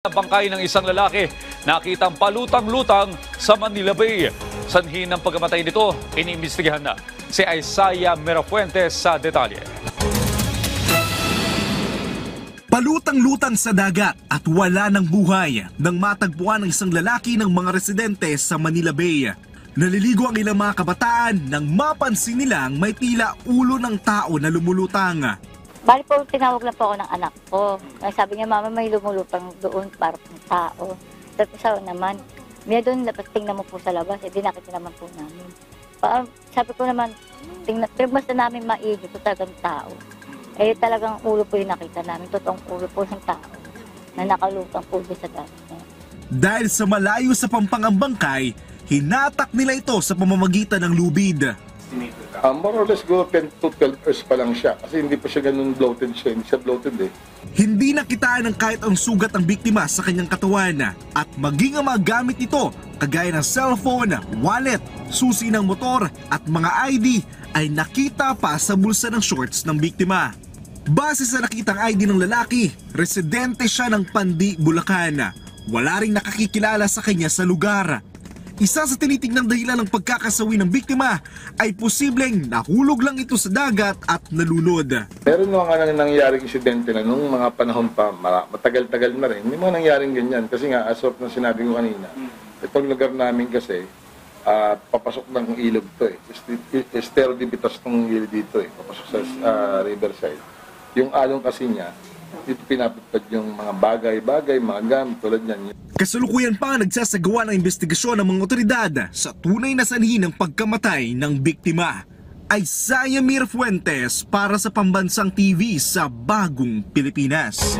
Bangkay ng isang lalaki nakitang palutang-lutang sa Manila Bay. Sanhi ng pagkamatay nito, iniimbestigahan na. Si Isaiah Mirafuentes sa detalye. Palutang-lutang sa dagat at wala ng buhay nang matagpuan ng isang lalaki ng mga residente sa Manila Bay. Naliligo ang ilang mga kabataan nang mapansin nilang may tila ulo ng tao na lumulutang. Bali po, tinawag lang po ako ng anak ko. Sabi niya, mama, may lumulutang doon para pang tao. Sabi ko naman, Mia doon, tingnan mo po sa labas, di nakita naman po namin. Sabi ko naman, pero basta namin maigi po talagang tao. Talagang ulo po yung nakita namin, totoong ulo po ng tao na nakalutang po sa dagat. Dahil sa malayo sa pampangang bangkay, hinatak nila ito sa pamamagitan ng lubid. More or less, 10 to 12 hours pa lang siya. Kasi hindi pa siya ganun bloated siya. Hindi siya bloated eh. Hindi nakitaan ng kahit ang sugat ang biktima sa kanyang katawan at maging ang mga gamit nito kagaya ng cellphone, wallet, susi ng motor at mga ID ay nakita pa sa bulsa ng shorts ng biktima. Base sa nakitang ID ng lalaki, residente siya ng Pandi, Bulacan. Wala ring nakakikilala sa kanya sa lugar. Isa sa tinitignang dahilan ng pagkakasawi ng biktima ay posibleng nahulog lang ito sa dagat at nalunod. Meron nga nangyaring insidente na nung mga panahon pa, matagal-tagal na rin. May mga nangyaring ganyan kasi nga as of na sinabi ko kanina, itong lugar namin kasi papasok ng ilog to eh. Estero de Vitas tong ilog dito eh, papasok sa riverside. Yung alon kasi niya, dito pinapatpad yung mga bagay-bagay, mga gamit tulad niyan. Kasalukuyan pa nagsasagawa ng investigasyon ng mga otoridad sa tunay na sanhi ng pagkamatay ng biktima. Isaiah Mirafuentes para sa Pambansang TV sa Bagong Pilipinas.